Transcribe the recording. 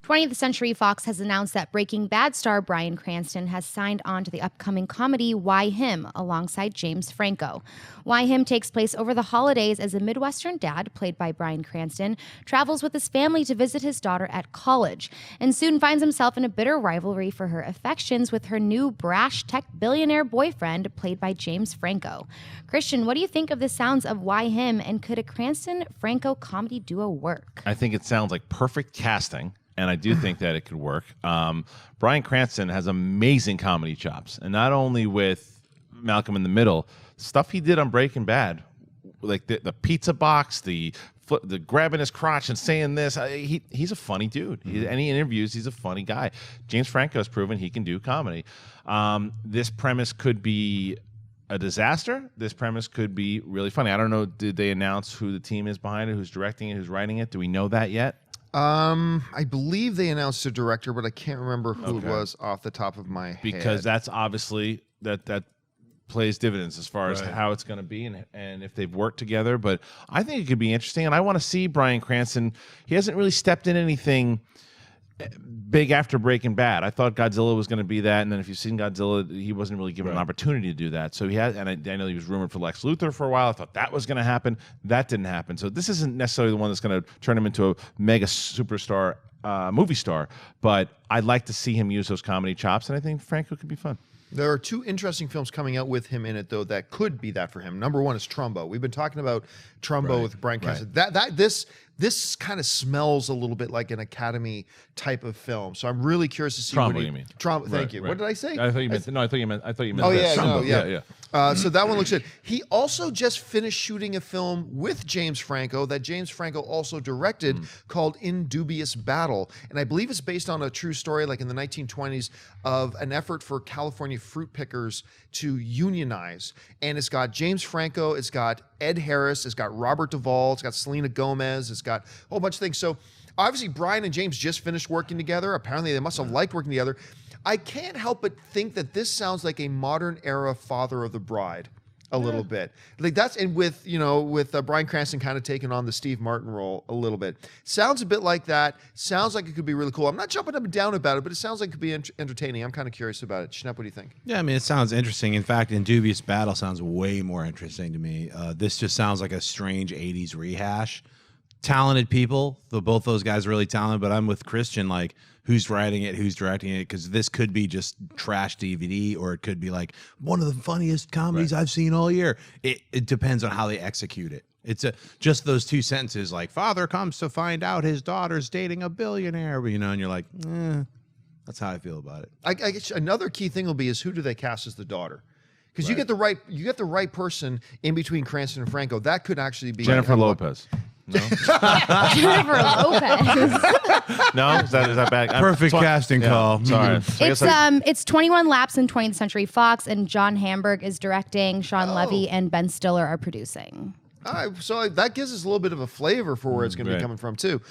20th Century Fox has announced that Breaking Bad star Bryan Cranston has signed on to the upcoming comedy Why Him alongside James Franco. Why Him takes place over the holidays as a Midwestern dad, played by Bryan Cranston, travels with his family to visit his daughter at college and soon finds himself in a bitter rivalry for her affections with her new brash tech billionaire boyfriend, played by James Franco. Christian, what do you think of the sounds of Why Him, and could a Cranston-Franco comedy duo work? I think it sounds like perfect casting, and I do think that it could work. Bryan Cranston has amazing comedy chops, and not only with Malcolm in the Middle, stuff he did on Breaking Bad, like the pizza box, the grabbing his crotch and saying this. He's a funny dude. Any interviews, he's a funny guy. James Franco has proven he can do comedy. This premise could be a disaster. This premise could be really funny. I don't know, did they announce who the team is behind it, who's directing it, who's writing it? Do we know that yet? I believe they announced a director, but I can't remember who it was off the top of my head. Because that's obviously that plays dividends as far as how it's going to be and if they've worked together. But I think it could be interesting, and I want to see Bryan Cranston. He hasn't really stepped in anything big after Breaking Bad. I thought Godzilla was going to be that, and then if you've seen Godzilla, he wasn't really given an opportunity to do that. So he had, and I know he was rumored for Lex Luthor for a while. I thought that was going to happen. That didn't happen. So this isn't necessarily the one that's going to turn him into a mega superstar movie star, but I'd like to see him use those comedy chops, and I think Franco could be fun. There are two interesting films coming out with him in it, though, that could be that for him. Number one is Trumbo. We've been talking about Trumbo with Bryan Cranston. This kind of smells a little bit like an Academy type of film. So I'm really curious to see Trumbo, you mean? Trumbo. Thank you. What did I say? I thought you meant. No, I thought you meant. Oh yeah, Trumbo. no, yeah. So that one looks good. He also just finished shooting a film with James Franco that James Franco also directed called In Dubious Battle. And I believe it's based on a true story, like in the 1920s, of an effort for California fruit pickers to unionize. And it's got James Franco, it's got Ed Harris, it's got Robert Duvall, it's got Selena Gomez, it's got a whole bunch of things. So obviously Bryan and James just finished working together. Apparently they must have liked working together. I can't help but think that this sounds like a modern era Father of the Bride a little bit. Like that's, and with Bryan Cranston kind of taking on the Steve Martin role a little bit. Sounds a bit like that. Sounds like it could be really cool. I'm not jumping up and down about it, but it sounds like it could be entertaining. I'm kind of curious about it. Schnepp, what do you think? Yeah, I mean, it sounds interesting. In fact, In Dubious Battle sounds way more interesting to me. This just sounds like a strange 80s rehash. Talented people, both those guys are really talented, but I'm with Christian, like, who's writing it, who's directing it, because this could be just trash DVD, or it could be like one of the funniest comedies I've seen all year. It depends on how they execute it. It's just those two sentences, like, father comes to find out his daughter's dating a billionaire, and you're like, that's how I feel about it. I guess another key thing will be is who do they cast as the daughter? Because you get the right person in between Cranston and Franco. That could actually be Jennifer Lopez. No. Jennifer Lopez. No, is that bad? Perfect casting call. Sorry. It's 21 Laps in 20th Century Fox, and John Hamburg is directing. Sean Levy and Ben Stiller are producing. All right, so that gives us a little bit of a flavor for where it's going to be coming from too.